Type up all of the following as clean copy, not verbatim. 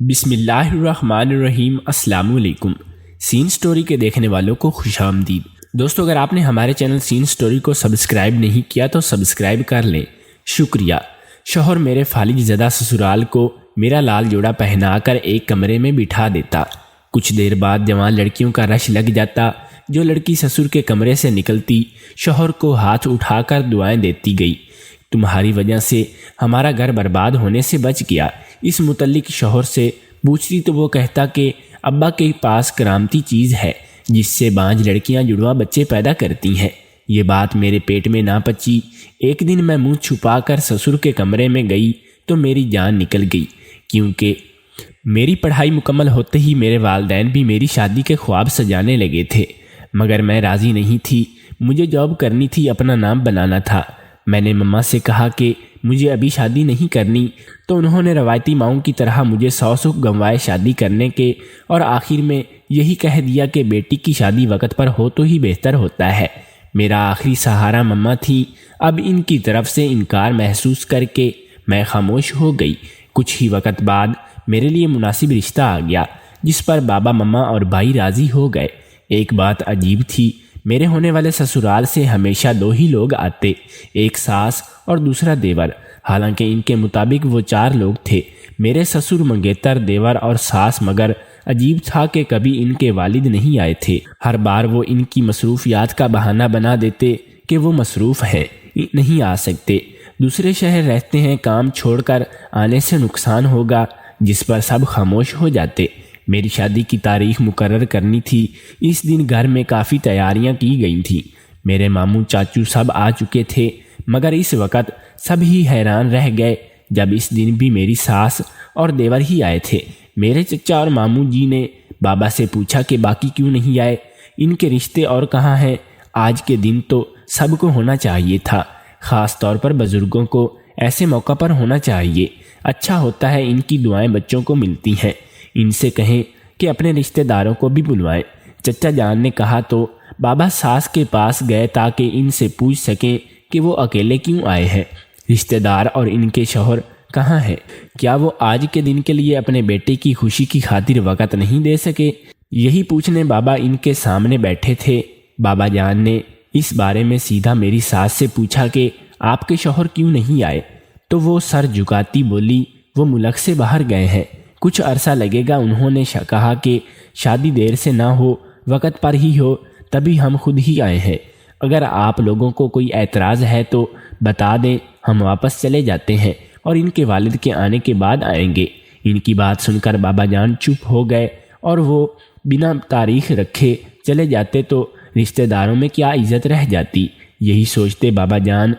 بسم اللہ الرحمن الرحیم۔ السلام علیکم۔ سین سٹوری کے دیکھنے والوں کو خوش آمدید۔ دوستو، اگر آپ نے ہمارے چینل سین سٹوری کو سبسکرائب نہیں کیا تو سبسکرائب کر لیں، شکریہ۔ شوہر میرے فالج زدہ سسرال کو میرا لال جوڑا پہنا کر ایک کمرے میں بٹھا دیتا۔ کچھ دیر بعد جوان لڑکیوں کا رش لگ جاتا۔ جو لڑکی سسر کے کمرے سے نکلتی شوہر کو ہاتھ اٹھا کر دعائیں دیتی گئی، تمہاری وجہ سے ہمارا گھر برباد ہونے سے بچ گیا۔ اس متعلق شوہر سے پوچھتی تو وہ کہتا کہ ابا کے پاس کرامتی چیز ہے جس سے بانجھ لڑکیاں جڑواں بچے پیدا کرتی ہیں۔ یہ بات میرے پیٹ میں نہ پچی۔ ایک دن میں منہ چھپا کر سسر کے کمرے میں گئی تو میری جان نکل گئی، کیونکہ میری پڑھائی مکمل ہوتے ہی میرے والدین بھی میری شادی کے خواب سجانے لگے تھے، مگر میں راضی نہیں تھی۔ مجھے جاب کرنی تھی، اپنا نام بنانا تھا۔ میں نے مما سے کہا کہ مجھے ابھی شادی نہیں کرنی، تو انہوں نے روایتی ماؤں کی طرح مجھے سو سکھ گنوائے شادی کرنے کے، اور آخر میں یہی کہہ دیا کہ بیٹی کی شادی وقت پر ہو تو ہی بہتر ہوتا ہے۔ میرا آخری سہارا مما تھی۔ اب ان کی طرف سے انکار محسوس کر کے میں خاموش ہو گئی۔ کچھ ہی وقت بعد میرے لیے مناسب رشتہ آ گیا، جس پر بابا مما اور بھائی راضی ہو گئے۔ ایک بات عجیب تھی، میرے ہونے والے سسرال سے ہمیشہ دو ہی لوگ آتے، ایک ساس اور دوسرا دیور۔ حالانکہ ان کے مطابق وہ 4 لوگ تھے، میرے سسر، منگیتر، دیور اور ساس، مگر عجیب تھا کہ کبھی ان کے والد نہیں آئے تھے۔ ہر بار وہ ان کی مصروفیات کا بہانہ بنا دیتے کہ وہ مصروف ہیں، نہیں آ سکتے، دوسرے شہر رہتے ہیں، کام چھوڑ کر آنے سے نقصان ہوگا، جس پر سب خاموش ہو جاتے۔ میری شادی کی تاریخ مقرر کرنی تھی۔ اس دن گھر میں کافی تیاریاں کی گئی تھیں۔ میرے ماموں، چاچو سب آ چکے تھے، مگر اس وقت سب ہی حیران رہ گئے جب اس دن بھی میری ساس اور دیور ہی آئے تھے۔ میرے چچا اور ماموں جی نے بابا سے پوچھا کہ باقی کیوں نہیں آئے، ان کے رشتے اور کہاں ہیں؟ آج کے دن تو سب کو ہونا چاہیے تھا، خاص طور پر بزرگوں کو ایسے موقع پر ہونا چاہیے۔ اچھا ہوتا ہے ان کی دعائیں بچوں کو ملتی ہیں۔ ان سے کہیں کہ اپنے رشتہ داروں کو بھی بلوائیں۔ چچا جان نے کہا تو بابا ساس کے پاس گئے تاکہ ان سے پوچھ سکیں کہ وہ اکیلے کیوں آئے ہیں، رشتہ دار اور ان کے شوہر کہاں ہیں، کیا وہ آج کے دن کے لیے اپنے بیٹے کی خوشی کی خاطر وقت نہیں دے سکے؟ یہی پوچھنے بابا ان کے سامنے بیٹھے تھے۔ بابا جان نے اس بارے میں سیدھا میری ساس سے پوچھا کہ آپ کے شوہر کیوں نہیں آئے، تو وہ سر جھکاتی بولی وہ ملک سے باہر گئے ہیں، کچھ عرصہ لگے گا۔ انہوں نے کہا کہ شادی دیر سے نہ ہو، وقت پر ہی ہو، تبھی ہم خود ہی آئے ہیں۔ اگر آپ لوگوں کو کوئی اعتراض ہے تو بتا دیں، ہم واپس چلے جاتے ہیں اور ان کے والد کے آنے کے بعد آئیں گے۔ ان کی بات سن کر بابا جان چپ ہو گئے، اور وہ بنا تاریخ رکھے چلے جاتے تو رشتہ داروں میں کیا عزت رہ جاتی۔ یہی سوچتے بابا جان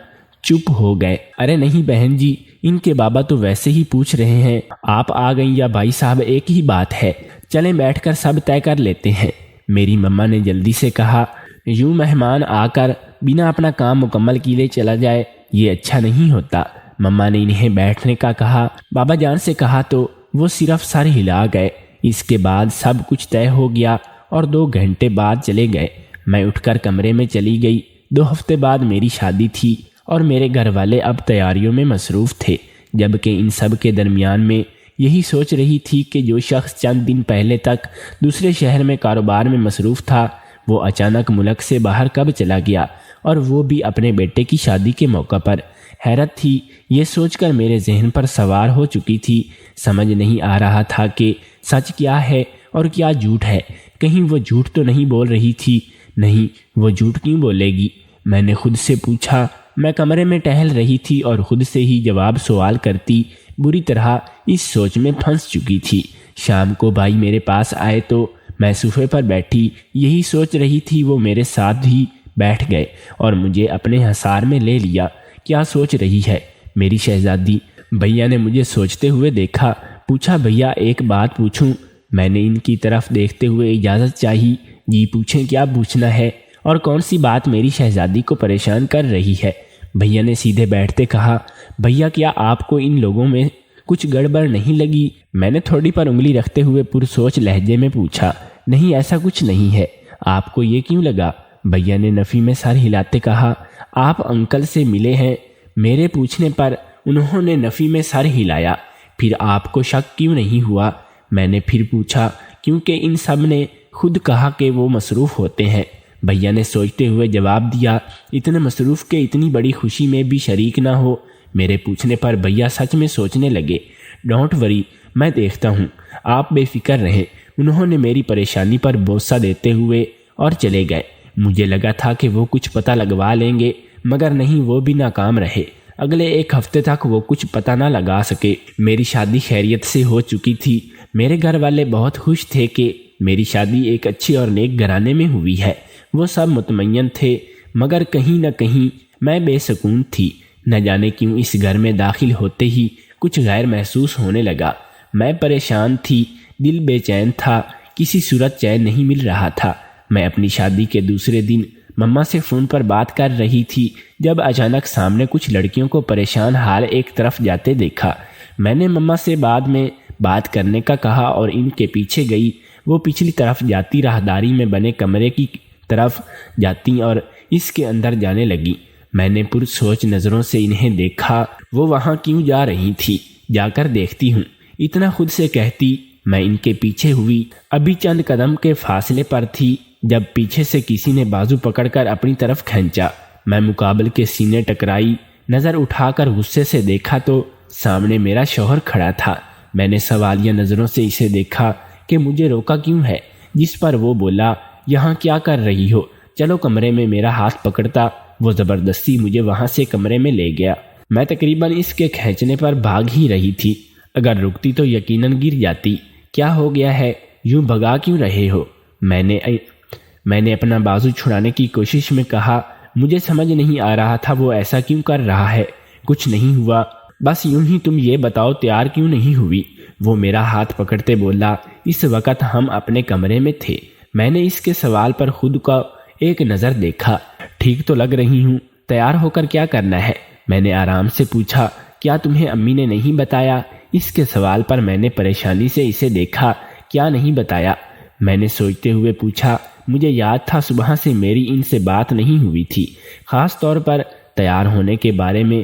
چپ ہو گئے۔ ارے نہیں بہن جی، ان کے بابا تو ویسے ہی پوچھ رہے ہیں، آپ آ گئیں یا بھائی صاحب، ایک ہی بات ہے، چلیں بیٹھ کر سب طے کر لیتے ہیں۔ میری مما نے جلدی سے کہا، یوں مہمان آ کر بنا اپنا کام مکمل کیے چلا جائے، یہ اچھا نہیں ہوتا۔ مما نے انہیں بیٹھنے کا کہا۔ بابا جان سے کہا تو وہ صرف سر ہلا گئے۔ اس کے بعد سب کچھ طے ہو گیا اور 2 گھنٹے بعد چلے گئے۔ میں اٹھ کر کمرے میں چلی گئی۔ 2 ہفتے بعد میری شادی تھی اور میرے گھر والے اب تیاریوں میں مصروف تھے، جبکہ ان سب کے درمیان میں یہی سوچ رہی تھی کہ جو شخص چند دن پہلے تک دوسرے شہر میں کاروبار میں مصروف تھا، وہ اچانک ملک سے باہر کب چلا گیا، اور وہ بھی اپنے بیٹے کی شادی کے موقع پر۔ حیرت تھی، یہ سوچ کر میرے ذہن پر سوار ہو چکی تھی۔ سمجھ نہیں آ رہا تھا کہ سچ کیا ہے اور کیا جھوٹ ہے۔ کہیں وہ جھوٹ تو نہیں بول رہی تھی؟ نہیں، وہ جھوٹ کیوں بولے گی؟ میں نے خود سے پوچھا۔ میں کمرے میں ٹہل رہی تھی اور خود سے ہی جواب سوال کرتی بری طرح اس سوچ میں پھنس چکی تھی۔ شام کو بھائی میرے پاس آئے تو میں صوفے پر بیٹھی یہی سوچ رہی تھی۔ وہ میرے ساتھ ہی بیٹھ گئے اور مجھے اپنے حصار میں لے لیا۔ کیا سوچ رہی ہے میری شہزادی؟ بھیا نے مجھے سوچتے ہوئے دیکھا۔ پوچھا، بھیا ایک بات پوچھوں؟ میں نے ان کی طرف دیکھتے ہوئے اجازت چاہی۔ جی پوچھیں، کیا پوچھنا ہے، اور کون سی بات میری شہزادی کو پریشان کر رہی ہے؟ بھیا نے سیدھے بیٹھتے کہا، بھیا کیا آپ کو ان لوگوں میں کچھ گڑبڑ نہیں لگی؟ میں نے تھوڑی پر انگلی رکھتے ہوئے پرسوچ لہجے میں پوچھا۔ نہیں، ایسا کچھ نہیں ہے، آپ کو یہ کیوں لگا؟ بھیا نے نفی میں سر ہلاتے کہا، آپ انکل سے ملے ہیں؟ میرے پوچھنے پر انہوں نے نفی میں سر ہلایا۔ پھر آپ کو شک کیوں نہیں ہوا؟ میں نے پھر پوچھا کیونکہ ان سب نے خود کہا کہ وہ مصروف ہوتے ہیں۔ بھیا نے سوچتے ہوئے جواب دیا، اتنے مصروف کہ اتنی بڑی خوشی میں بھی شریک نہ ہو۔ میرے پوچھنے پر بھیا سچ میں سوچنے لگے۔ ڈونٹ وری، میں دیکھتا ہوں، آپ بے فکر رہیں۔ انہوں نے میری پریشانی پر بوسہ دیتے ہوئے اور چلے گئے۔ مجھے لگا تھا کہ وہ کچھ پتہ لگوا لیں گے، مگر نہیں، وہ بھی ناکام رہے۔ اگلے ایک ہفتے تک وہ کچھ پتہ نہ لگا سکے۔ میری شادی خیریت سے ہو چکی تھی۔ میرے گھر والے بہت خوش تھے کہ میری شادی ایک اچھی اور نیک گھرانے میں ہوئی ہے۔ وہ سب مطمئن تھے، مگر کہیں نہ کہیں میں بے سکون تھی۔ نہ جانے کیوں اس گھر میں داخل ہوتے ہی کچھ غیر محسوس ہونے لگا۔ میں پریشان تھی، دل بے چین تھا، کسی صورت چین نہیں مل رہا تھا۔ میں اپنی شادی کے دوسرے دن مما سے فون پر بات کر رہی تھی جب اچانک سامنے کچھ لڑکیوں کو پریشان حال ایک طرف جاتے دیکھا۔ میں نے مما سے بعد میں بات کرنے کا کہا اور ان کے پیچھے گئی۔ وہ پچھلی طرف جاتی راہداری میں بنے کمرے کی طرف جاتی اور اس کے اندر جانے لگی۔ میں نے پرسوچ نظروں سے انہیں دیکھا۔ وہ وہاں کیوں جا رہی تھی؟ جا کر دیکھتی ہوں، اتنا خود سے کہتی۔ میں ان کے پیچھے ہوئی۔ ابھی چند قدم کے فاصلے پر تھی جب پیچھے سے کسی نے بازو پکڑ کر اپنی طرف کھینچا۔ میں مقابل کے سینے ٹکرائی۔ نظر اٹھا کر غصے سے دیکھا تو سامنے میرا شوہر کھڑا تھا۔ میں نے سوالیہ نظروں سے اسے دیکھا کہ مجھے روکا کیوں ہے، جس پر وہ بولا، یہاں کیا کر رہی ہو؟ چلو کمرے میں۔ میرا ہاتھ پکڑتا وہ زبردستی مجھے وہاں سے کمرے میں لے گیا۔ میں تقریباً اس کے کھینچنے پر بھاگ ہی رہی تھی۔ اگر رکتی تو یقیناً گر جاتی۔ کیا ہو گیا ہے؟ یوں بھگا کیوں رہے ہو؟ میں نے اپنا بازو چھڑانے کی کوشش میں کہا۔ مجھے سمجھ نہیں آ رہا تھا وہ ایسا کیوں کر رہا ہے۔ کچھ نہیں ہوا، بس یوں ہی تم یہ بتاؤ تیار کیوں نہیں ہوئی؟ وہ میرا ہاتھ پکڑتے بولا۔ اس وقت ہم اپنے کمرے میں تھے۔ میں نے اس کے سوال پر خود کا ایک نظر دیکھا۔ ٹھیک تو لگ رہی ہوں، تیار ہو کر کیا کرنا ہے؟ میں نے آرام سے پوچھا۔ کیا تمہیں امی نے نہیں بتایا؟ اس کے سوال پر میں نے پریشانی سے اسے دیکھا۔ کیا نہیں بتایا؟ میں نے سوچتے ہوئے پوچھا۔ مجھے یاد تھا صبح سے میری ان سے بات نہیں ہوئی تھی، خاص طور پر تیار ہونے کے بارے میں۔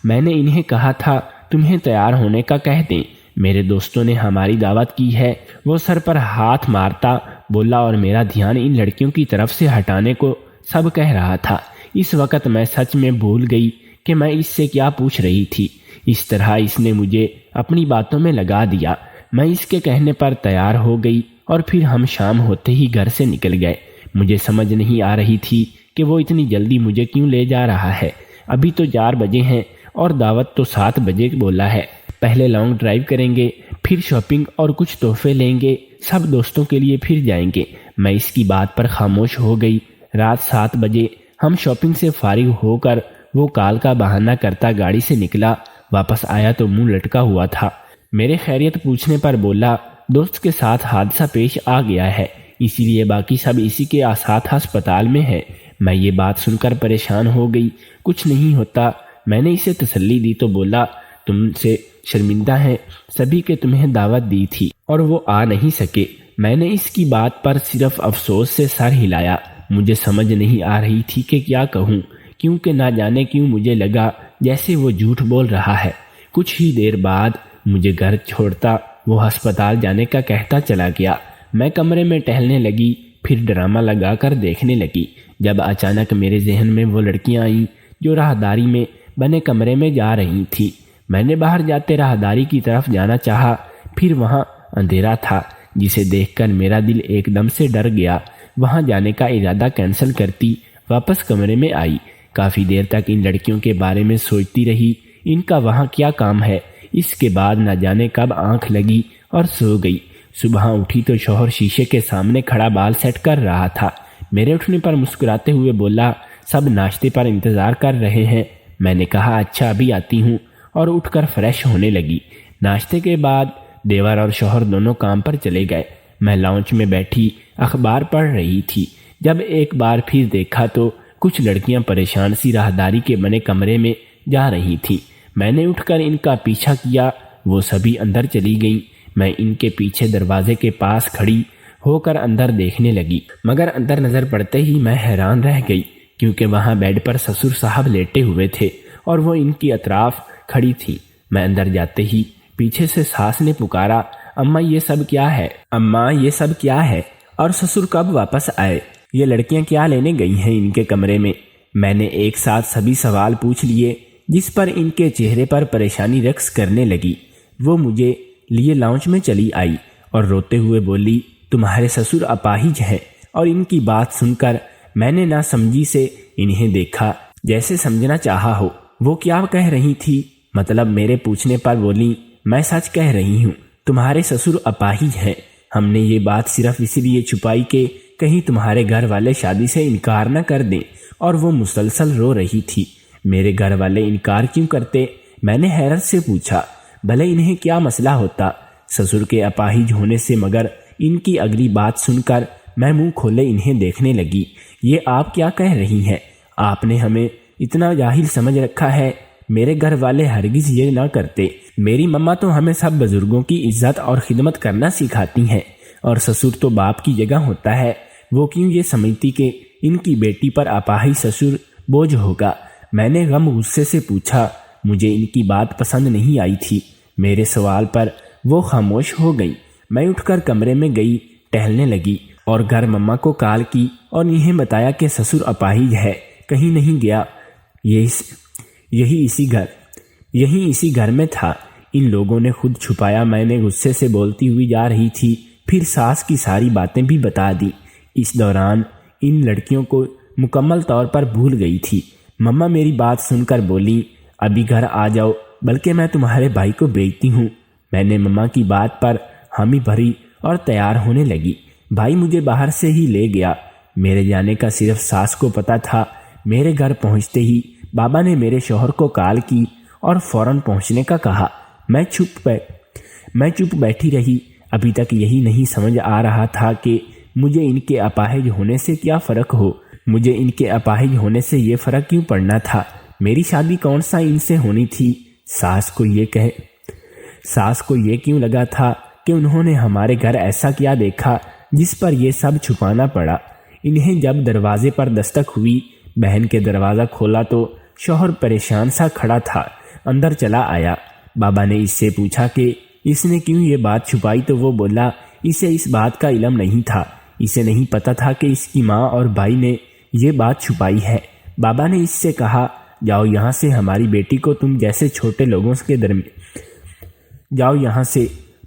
میں نے انہیں کہا تھا تمہیں تیار ہونے کا کہہ دیں، میرے دوستوں نے ہماری دعوت کی ہے۔ وہ سر پر ہاتھ مارتا بولا اور میرا دھیان ان لڑکیوں کی طرف سے ہٹانے کو سب کہہ رہا تھا۔ اس وقت میں سچ میں بھول گئی کہ میں اس سے کیا پوچھ رہی تھی۔ اس طرح اس نے مجھے اپنی باتوں میں لگا دیا۔ میں اس کے کہنے پر تیار ہو گئی اور پھر ہم شام ہوتے ہی گھر سے نکل گئے۔ مجھے سمجھ نہیں آ رہی تھی کہ وہ اتنی جلدی مجھے کیوں لے جا رہا ہے۔ ابھی تو 4 بجے ہیں اور دعوت تو 7 بجے بولا ہے۔ پہلے لانگ ڈرائیو کریں گے، پھر شاپنگ اور کچھ تحفے لیں گے، سب دوستوں کے لیے پھر جائیں گے۔ میں اس کی بات پر خاموش ہو گئی۔ رات 7 بجے ہم شاپنگ سے فارغ ہو کر وہ کال کا بہانہ کرتا گاڑی سے نکلا۔ واپس آیا تو منہ لٹکا ہوا تھا۔ میرے خیریت پوچھنے پر بولا، دوست کے ساتھ حادثہ پیش آ گیا ہے، اسی لیے باقی سب اسی کے ساتھ ہسپتال میں ہیں۔ میں یہ بات سن کر پریشان ہو گئی۔ کچھ نہیں ہوتا، میں نے اسے تسلی دی تو بولا، تم سے شرمندہ ہیں، سبھی کے تمہیں دعوت دی تھی اور وہ آ نہیں سکے۔ میں نے اس کی بات پر صرف افسوس سے سر ہلایا۔ مجھے سمجھ نہیں آ رہی تھی کہ کیا کہوں، کیونکہ نہ جانے کیوں مجھے لگا جیسے وہ جھوٹ بول رہا ہے۔ کچھ ہی دیر بعد مجھے گھر چھوڑتا وہ ہسپتال جانے کا کہتا چلا گیا۔ میں کمرے میں ٹہلنے لگی، پھر ڈرامہ لگا کر دیکھنے لگی، جب اچانک میرے ذہن میں وہ لڑکیاں آئیں جو راہداری میں بنے کمرے میں جا رہی تھیں۔ میں نے باہر جاتے راہداری کی طرف جانا چاہا، پھر وہاں اندھیرا تھا جسے دیکھ کر میرا دل ایک دم سے ڈر گیا۔ وہاں جانے کا ارادہ کینسل کرتی واپس کمرے میں آئی۔ کافی دیر تک ان لڑکیوں کے بارے میں سوچتی رہی، ان کا وہاں کیا کام ہے۔ اس کے بعد نہ جانے کب آنکھ لگی اور سو گئی۔ صبح اٹھی تو شوہر شیشے کے سامنے کھڑا بال سیٹ کر رہا تھا۔ میرے اٹھنے پر مسکراتے ہوئے بولا، سب ناشتے پر انتظار کر رہے ہیں۔ میں نے کہا اچھا ابھی آتی ہوں، اور اٹھ کر فریش ہونے لگی۔ ناشتے کے بعد دیور اور شوہر دونوں کام پر چلے گئے۔ میں لاؤنج میں بیٹھی اخبار پڑھ رہی تھی جب ایک بار پھر دیکھا تو کچھ لڑکیاں پریشان سی راہداری کے بنے کمرے میں جا رہی تھیں۔ میں نے اٹھ کر ان کا پیچھا کیا، وہ سبھی اندر چلی گئیں۔ میں ان کے پیچھے دروازے کے پاس کھڑی ہو کر اندر دیکھنے لگی، مگر اندر نظر پڑتے ہی میں حیران رہ گئی، کیونکہ وہاں بیڈ پر سسر صاحب لیٹے ہوئے تھے اور وہ ان کی اطراف کھڑی تھی۔ میں اندر جاتے ہی پیچھے سے ساس نے پکارا، اماں یہ سب کیا ہے؟ اماں یہ سب کیا ہے؟ اور سسر کب واپس آئے؟ یہ لڑکیاں کیا لینے گئی ہیں ان کے کمرے میں؟ میں نے ایک ساتھ سبھی سوال پوچھ لیے، جس پر ان کے چہرے پر پریشانی رقص کرنے لگی۔ وہ مجھے لیے لاؤنج میں چلی آئی اور روتے ہوئے بولی، تمہارے سسر اپاہج ہیں۔ اور ان کی بات سن کر میں نے نہ سمجھی سے انہیں دیکھا، جیسے سمجھنا چاہا ہو وہ کیا کہہ رہی تھی۔ مطلب میرے پوچھنے پر بولی، میں سچ کہہ رہی ہوں، تمہارے سسر اپاہج ہیں۔ ہم نے یہ بات صرف اس لیے چھپائی کہ کہیں تمہارے گھر والے شادی سے انکار نہ کر دیں، اور وہ مسلسل رو رہی تھی۔ میرے گھر والے انکار کیوں کرتے؟ میں نے حیرت سے پوچھا۔ بھلے انہیں کیا مسئلہ ہوتا سسر کے اپاہج ہونے سے، مگر ان کی اگلی بات سن کر میں منہ کھولے انہیں دیکھنے لگی۔ یہ آپ کیا کہہ رہی ہیں؟ آپ نے ہمیں اتنا جاہل سمجھ رکھا ہے؟ میرے گھر والے ہرگز یہ نہ کرتے۔ میری مما تو ہمیں سب بزرگوں کی عزت اور خدمت کرنا سکھاتی ہیں، اور سسر تو باپ کی جگہ ہوتا ہے۔ وہ کیوں یہ سمجھتی کہ ان کی بیٹی پر اپاہج سسر بوجھ ہوگا؟ میں نے غم غصے سے پوچھا۔ مجھے ان کی بات پسند نہیں آئی تھی۔ میرے سوال پر وہ خاموش ہو گئی۔ میں اٹھ کر کمرے میں گئی، ٹہلنے لگی اور گھر مما کو کال کی اور انہیں بتایا کہ سسر اپاہج ہے، کہیں نہیں گیا، یہی اسی گھر میں تھا۔ ان لوگوں نے خود چھپایا، میں نے غصے سے بولتی ہوئی جا رہی تھی، پھر ساس کی ساری باتیں بھی بتا دی۔ اس دوران ان لڑکیوں کو مکمل طور پر بھول گئی تھی۔ مما میری بات سن کر بولی، ابھی گھر آ جاؤ، بلکہ میں تمہارے بھائی کو بھیجتی ہوں۔ میں نے مما کی بات پر حامی بھری اور تیار ہونے لگی۔ بھائی مجھے باہر سے ہی لے گیا۔ میرے جانے کا صرف ساس کو پتہ تھا۔ میرے گھر پہنچتے ہی بابا نے میرے شوہر کو کال کی اور فوراً پہنچنے کا کہا۔ میں چپ بیٹھی رہی۔ ابھی تک یہی نہیں سمجھ آ رہا تھا کہ مجھے ان کے اپاہج ہونے سے کیا فرق ہو۔ مجھے ان کے اپاہج ہونے سے یہ فرق کیوں پڑنا تھا؟ میری شادی کون سا ان سے ہونی تھی؟ ساس کو یہ کیوں لگا تھا کہ انہوں نے ہمارے گھر ایسا کیا دیکھا جس پر یہ سب چھپانا پڑا؟ انہیں جب دروازے پر دستک ہوئی، بہن کے دروازہ کھولا تو شوہر پریشان سا کھڑا تھا۔ اندر چلا آیا۔ بابا نے اس سے پوچھا کہ اس نے کیوں یہ بات چھپائی، تو وہ بولا، اسے اس بات کا علم نہیں تھا۔ اسے نہیں پتا تھا کہ اس کی ماں اور بھائی نے یہ بات چھپائی ہے۔ بابا نے اس سے کہا، جاؤ یہاں سے، ہماری بیٹی کو تم جیسے چھوٹے لوگوں کے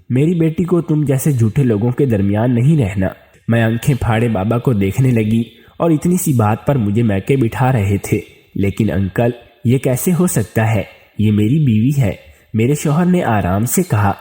میری بیٹی کو تم جیسے جھوٹے لوگوں کے درمیان نہیں رہنا۔ میں آنکھیں پھاڑے بابا کو دیکھنے لگی، اور اتنی سی بات پر مجھے میکے بٹھا رہے تھے۔ لیکن انکل، یہ کیسے ہو سکتا ہے؟ یہ میری بیوی ہے، میرے شوہر نے آرام سے کہا۔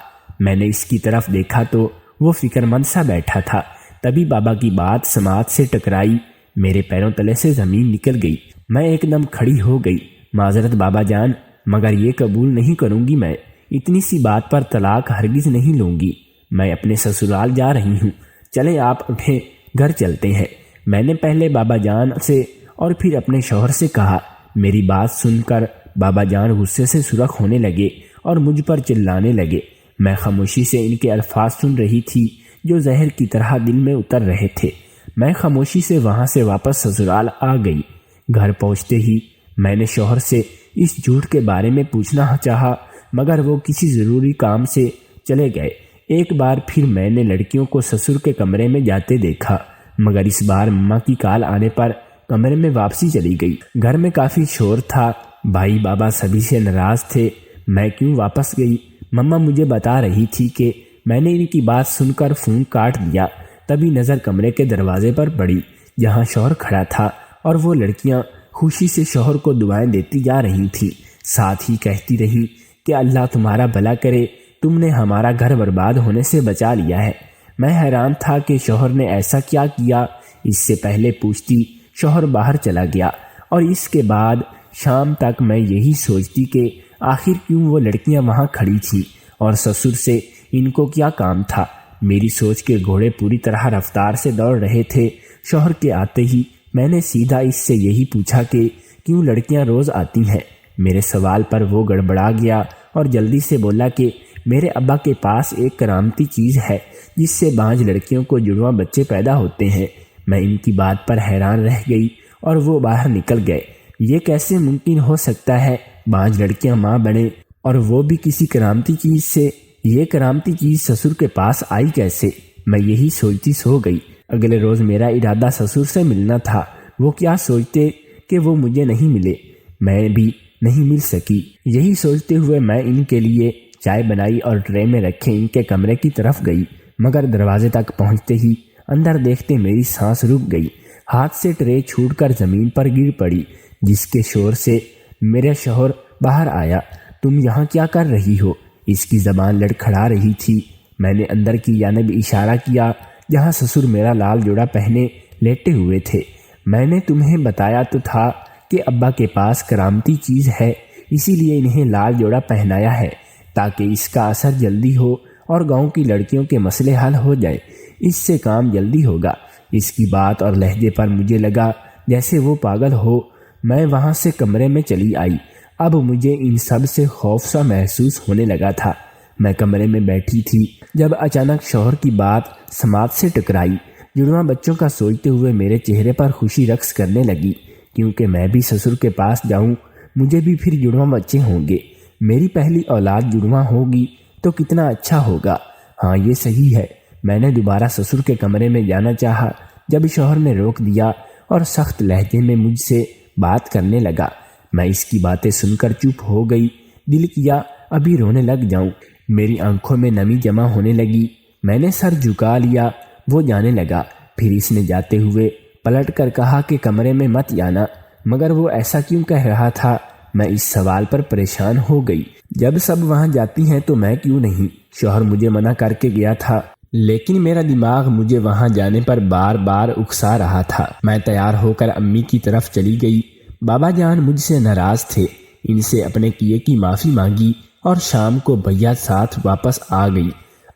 میں نے اس کی طرف دیکھا تو وہ فکر مند سا بیٹھا تھا۔ تبھی بابا کی بات سماعت سے ٹکرائی، میرے پیروں تلے سے زمین نکل گئی۔ میں ایک دم کھڑی ہو گئی۔ معذرت بابا جان، مگر یہ قبول نہیں کروں گی، میں اتنی سی بات پر طلاق ہرگز نہیں لوں گی۔ میں اپنے سسرال جا رہی ہوں، چلے آپ اپنے گھر چلتے ہیں۔ میں نے پہلے بابا جان سے اور پھر اپنے شوہر سے کہا۔ میری بات سن کر بابا جان غصے سے سرخ ہونے لگے اور مجھ پر چلانے لگے۔ میں خاموشی سے ان کے الفاظ سن رہی تھی جو زہر کی طرح دل میں اتر رہے تھے۔ میں خاموشی سے وہاں سے واپس سسرال آ گئی۔ گھر پہنچتے ہی میں نے شوہر سے اس جھوٹ کے بارے میں پوچھنا چاہا، مگر وہ کسی ضروری کام سے چلے گئے۔ ایک بار پھر میں نے لڑکیوں کو سسر کے کمرے میں جاتے دیکھا، مگر اس بار مما کی کال آنے پر کمرے میں واپسی چلی گئی۔ گھر میں کافی شور تھا، بھائی بابا سبھی سے ناراض تھے۔ میں کیوں واپس گئی؟ مما مجھے بتا رہی تھی کہ میں نے ان کی بات سن کر فون کاٹ دیا۔ تبھی نظر کمرے کے دروازے پر پڑی، جہاں شوہر کھڑا تھا، اور وہ لڑکیاں خوشی سے شوہر کو دعائیں دیتی جا رہی تھیں، ساتھ ہی کہتی رہی کہ اللہ تمہارا بھلا کرے، تم نے ہمارا گھر برباد ہونے سے بچا لیا ہے۔ میں حیران تھا کہ شوہر نے ایسا کیا کیا۔ اس سے پہلے پوچھتی شوہر باہر چلا گیا، اور اس کے بعد شام تک میں یہی سوچتی کہ آخر کیوں وہ لڑکیاں وہاں کھڑی تھیں، اور سسر سے ان کو کیا کام تھا۔ میری سوچ کے گھوڑے پوری طرح رفتار سے دوڑ رہے تھے۔ شوہر کے آتے ہی میں نے سیدھا اس سے یہی پوچھا کہ کیوں لڑکیاں روز آتی ہیں۔ میرے سوال پر وہ گڑبڑا گیا اور جلدی سے بولا کہ میرے ابا کے پاس ایک کرامتی چیز ہے جس سے 5 لڑکیوں کو جڑواں بچے پیدا ہوتے ہیں۔ میں ان کی بات پر حیران رہ گئی اور وہ باہر نکل گئے۔ یہ کیسے ممکن ہو سکتا ہے 5 لڑکیاں ماں بنے، اور وہ بھی کسی کرامتی چیز سے؟ یہ کرامتی چیز سسر کے پاس آئی کیسے؟ میں یہی سوچتی سو گئی۔ اگلے روز میرا ارادہ سسر سے ملنا تھا۔ وہ کیا سوچتے کہ وہ مجھے نہیں ملے، میں بھی نہیں مل سکی۔ یہی سوچتے ہوئے میں ان کے لیے چائے بنائی اور ٹرے میں رکھے ان کے کمرے کی طرف گئی، مگر دروازے تک پہنچتے ہی اندر دیکھتے میری سانس رک گئی۔ ہاتھ سے ٹرے چھوٹ کر زمین پر گر پڑی، جس کے شور سے میرا شوہر باہر آیا۔ تم یہاں کیا کر رہی ہو؟ اس کی زبان لڑکھڑا رہی تھی۔ میں نے اندر کی جانب اشارہ کیا جہاں سسر میرا لال جوڑا پہنے لیٹے ہوئے تھے۔ میں نے تمہیں بتایا تو تھا کہ ابا کے پاس کرامتی چیز ہے، اسی لیے انہیں لال جوڑا پہنایا ہے تاکہ اس کا اثر جلدی ہو اور گاؤں کی لڑکیوں کے مسئلے حل ہو جائے، اس سے کام جلدی ہوگا۔ اس کی بات اور لہجے پر مجھے لگا جیسے وہ پاگل ہو۔ میں وہاں سے کمرے میں چلی آئی۔ اب مجھے ان سب سے خوف سا محسوس ہونے لگا تھا۔ میں کمرے میں بیٹھی تھی جب اچانک شوہر کی بات سماعت سے ٹکرائی۔ جڑواں بچوں کا سوچتے ہوئے میرے چہرے پر خوشی رقص کرنے لگی، کیونکہ میں بھی سسر کے پاس جاؤں، مجھے بھی پھر جڑواں بچے ہوں گے۔ میری پہلی اولاد جڑواں ہوگی تو کتنا اچھا ہوگا۔ ہاں یہ صحیح ہے۔ میں نے دوبارہ سسر کے کمرے میں جانا چاہا، جب شوہر نے روک دیا اور سخت لہجے میں مجھ سے بات کرنے لگا۔ میں اس کی باتیں سن کر چپ ہو گئی۔ دل کیا ابھی رونے لگ جاؤں۔ میری آنکھوں میں نمی جمع ہونے لگی۔ میں نے سر جھکا لیا۔ وہ جانے لگا، پھر اس نے جاتے ہوئے پلٹ کر کہا کہ کمرے میں مت جانا، مگر وہ ایسا کیوں کہہ رہا تھا؟ میں اس سوال پر پریشان ہو گئی۔ جب سب وہاں جاتی ہیں تو میں کیوں نہیں؟ شوہر مجھے منع کر کے گیا تھا، لیکن میرا دماغ مجھے وہاں جانے پر بار بار اکسا رہا تھا۔ میں تیار ہو کر امی کی طرف چلی گئی۔ بابا جان مجھ سے ناراض تھے۔ ان سے اپنے کیے کی معافی مانگی اور شام کو بھیا ساتھ واپس آ گئی۔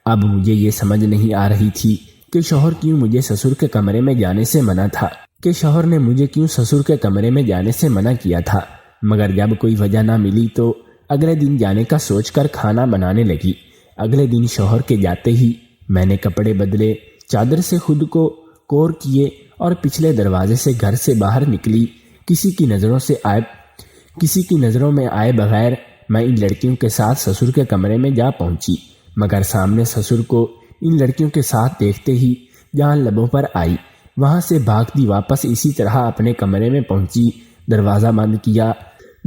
اب مجھے یہ سمجھ نہیں آ رہی تھی کہ شوہر کیوں مجھے سسر کے کمرے میں جانے سے منع تھا، کہ شوہر نے مجھے کیوں سسر کے کمرے میں جانے سے منع کیا تھا۔ مگر جب کوئی وجہ نہ ملی تو اگلے دن جانے کا سوچ کر کھانا بنانے لگی۔ اگلے دن شوہر کے جاتے ہی میں نے کپڑے بدلے، چادر سے خود کو کور کیے اور پچھلے دروازے سے گھر سے باہر نکلی۔ کسی کی نظروں میں آئے بغیر میں ان لڑکیوں کے ساتھ سسر کے کمرے میں جا پہنچی، مگر سامنے سسر کو ان لڑکیوں کے ساتھ دیکھتے ہی جان لبوں پر آئی۔ وہاں سے بھاگتی واپس اسی طرح اپنے کمرے میں پہنچی، دروازہ بند کیا۔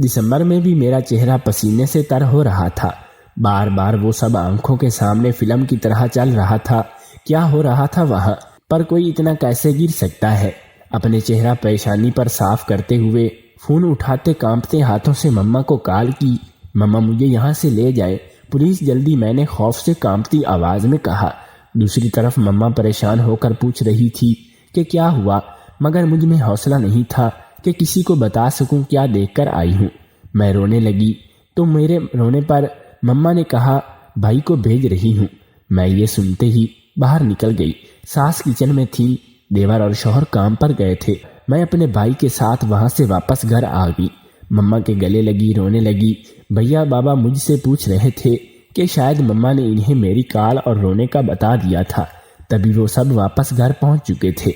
دسمبر میں بھی میرا چہرہ پسینے سے تر ہو رہا تھا۔ بار بار وہ سب آنکھوں کے سامنے فلم کی طرح چل رہا تھا۔ کیا ہو رہا تھا وہاں پر کوئی اتنا کیسے گر سکتا ہے؟ اپنے چہرہ پریشانی پر صاف کرتے ہوئے فون اٹھاتے کانپتے ہاتھوں سے مما کو کال کی۔ مما مجھے یہاں سے لے جائے پولیس جلدی، میں نے خوف سے کانپتی آواز میں کہا۔ دوسری طرف مما پریشان ہو کر پوچھ رہی تھی کہ کیا ہوا، مگر مجھ میں حوصلہ نہیں تھا کہ کسی کو بتا سکوں کیا دیکھ کر آئی ہوں۔ میں رونے لگی تو میرے رونے پر مما نے کہا بھائی کو بھیج رہی ہوں۔ میں یہ سنتے ہی باہر نکل گئی۔ ساس کچن میں تھی، دیور اور شوہر کام پر گئے تھے۔ میں اپنے بھائی کے ساتھ وہاں سے واپس گھر آ گئی۔ مما کے گلے لگی، رونے لگی۔ بھیا بابا مجھ سے پوچھ رہے تھے کہ شاید مما نے انہیں میری کال اور رونے کا بتا دیا تھا، تبھی وہ سب واپس گھر پہنچ چکے تھے۔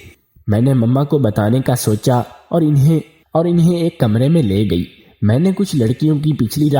میں نے مما کو بتانے کا سوچا اور انہیں ایک کمرے میں لے گئی۔ میں نے کچھ لڑکیوں کو پچھلی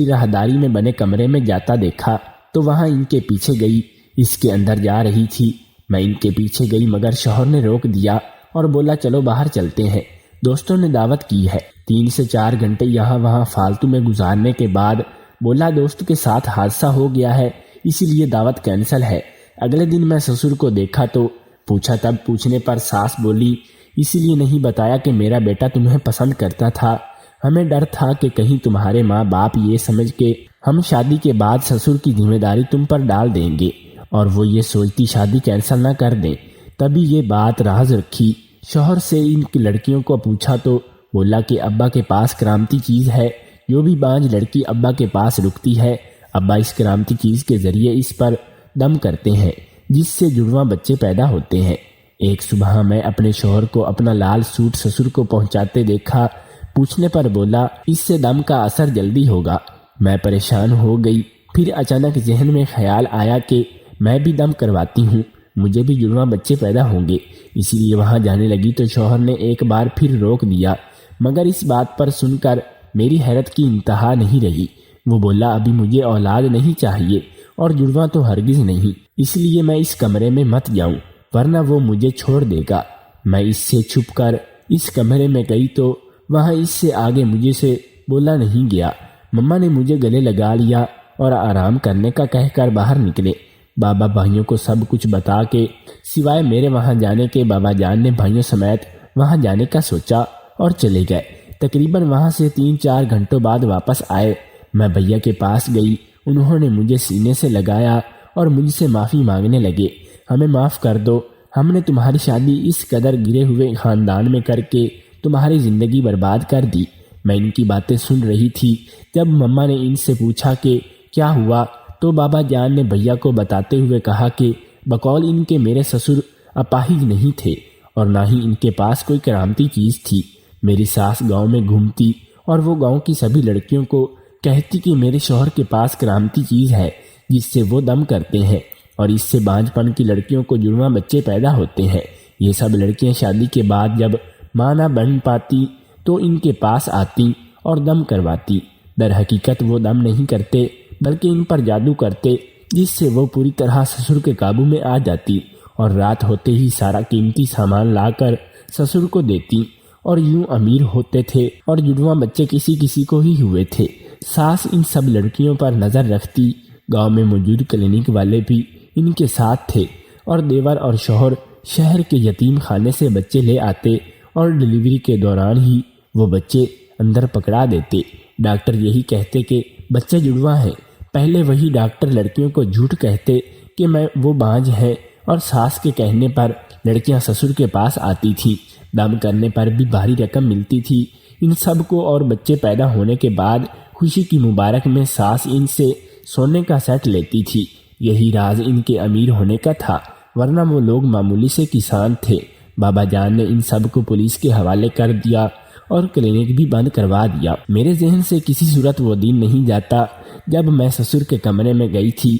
راہداری میں بنے کمرے میں جاتا دیکھا تو وہاں ان کے پیچھے گئی۔ اس کے اندر جا رہی تھی، میں ان کے پیچھے گئی، مگر شوہر نے روک دیا اور بولا چلو باہر چلتے ہیں، دوستوں نے دعوت کی ہے۔ 3 سے 4 گھنٹے یہاں وہاں فالتو میں گزارنے کے بعد بولا دوست کے ساتھ حادثہ ہو گیا ہے، اسی لیے دعوت کینسل ہے۔ اگلے دن میں سسر کو دیکھا تو پوچھا، تب پوچھنے پر ساس بولی اسی لیے نہیں بتایا کہ میرا بیٹا تمہیں پسند کرتا تھا، ہمیں ڈر تھا کہ کہیں تمہارے ماں باپ یہ سمجھ کے ہم شادی کے بعد سسر کی ذمہ داری تم پر ڈال دیں گے اور وہ یہ سوچتی شادی کینسل نہ کر دیں، تبھی یہ بات راز رکھی۔ شوہر سے ان کی لڑکیوں کو پوچھا تو بولا کہ ابا کے پاس کرامتی چیز ہے، جو بھی بانجھ لڑکی ابا کے پاس رکتی ہے، ابا اس کرامتی چیز کے ذریعے اس پر دم کرتے ہیں، جس سے جڑواں بچے پیدا ہوتے ہیں۔ ایک صبح میں اپنے شوہر کو اپنا لال سوٹ سسر کو پہنچاتے دیکھا۔ پوچھنے پر بولا اس سے دم کا اثر جلدی ہوگا۔ میں پریشان ہو گئی۔ پھر اچانک ذہن میں خیال آیا کہ میں بھی دم کرواتی ہوں، مجھے بھی جڑواں بچے پیدا ہوں گے، اسی لیے وہاں جانے لگی تو شوہر نے ایک بار پھر روک دیا، مگر اس بات پر سن کر میری حیرت کی انتہا نہیں رہی۔ وہ بولا ابھی مجھے اولاد نہیں چاہیے اور جڑواں تو ہرگز نہیں، اس لیے میں اس کمرے میں مت جاؤں ورنہ وہ مجھے چھوڑ دے گا۔ میں اس سے چھپ کر اس کمرے میں گئی تو وہاں اس سے آگے مجھے سے بولا نہیں گیا۔ مما نے مجھے گلے لگا لیا اور آرام کرنے کا کہہ کر باہر نکلے۔ بابا بھائیوں کو سب کچھ بتا کے سوائے میرے وہاں جانے کے بابا جان نے بھائیوں سمیت وہاں جانے کا سوچا اور چلے گئے۔ تقریباً وہاں سے 3-4 گھنٹوں بعد واپس آئے۔ میں بھیا کے پاس گئی، انہوں نے مجھے سینے سے لگایا اور مجھ سے معافی مانگنے لگے۔ ہمیں معاف کر دو، ہم نے تمہاری شادی اس قدر گرے ہوئے خاندان میں کر کے تمہاری زندگی برباد کر دی۔ میں ان کی باتیں سن رہی تھی جب مما نے ان سے پوچھا کہ کیا ہوا، تو بابا جان نے بھیا کو بتاتے ہوئے کہا کہ بقول ان کے میرے سسر اپاہج نہیں تھے اور نہ ہی ان کے پاس کوئی کرامتی چیز تھی۔ میری ساس گاؤں میں گھومتی اور وہ گاؤں کی سبھی لڑکیوں کو کہتی کہ میرے شوہر کے پاس کرامتی چیز ہے جس سے وہ دم کرتے ہیں اور اس سے بانجھ پن کی لڑکیوں کو جڑواں بچے پیدا ہوتے ہیں۔ یہ سب لڑکیاں شادی کے بعد جب ماں نہ بن پاتی تو ان کے پاس آتی اور دم کرواتی۔ در حقیقت وہ دم نہیں کرتے بلکہ ان پر جادو کرتے جس سے وہ پوری طرح سسر کے قابو میں آ جاتی اور رات ہوتے ہی سارا قیمتی سامان لا کر سسر کو دیتی اور یوں امیر ہوتے تھے اور جڑواں بچے کسی کسی کو ہی ہوئے تھے۔ ساس ان سب لڑکیوں پر نظر رکھتی، گاؤں میں موجود کلینک والے بھی ان کے ساتھ تھے اور دیور اور شوہر شہر کے یتیم خانے سے بچے لے آتے اور ڈلیوری کے دوران ہی وہ بچے اندر پکڑا دیتے۔ ڈاکٹر یہی کہتے کہ بچے جڑواں ہیں، پہلے وہی ڈاکٹر لڑکیوں کو جھوٹ کہتے کہ وہ بانجھ ہے اور ساس کے کہنے پر لڑکیاں سسر کے پاس آتی تھیں، دم کرنے پر بھی بھاری رقم ملتی تھی۔ ان سب کو اور بچے پیدا ہونے کے بعد خوشی کی مبارک میں ساس ان سے سونے کا سیٹ لیتی تھی۔ یہی راز ان کے امیر ہونے کا تھا، ورنہ وہ لوگ معمولی سے کسان تھے۔ بابا جان نے ان سب کو پولیس کے حوالے کر دیا اور کلینک بھی بند کروا دیا۔ میرے ذہن سے کسی صورت وہ دن نہیں جاتا جب میں سسر کے کمرے میں گئی تھی۔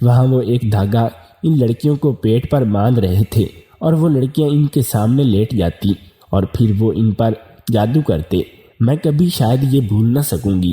وہاں وہ ایک دھاگا ان لڑکیوں کو پیٹ پر باندھ رہے تھے اور وہ لڑکیاں ان کے سامنے لیٹ جاتی اور پھر وہ ان پر جادو کرتے۔ میں کبھی شاید یہ بھول نہ سکوں گی۔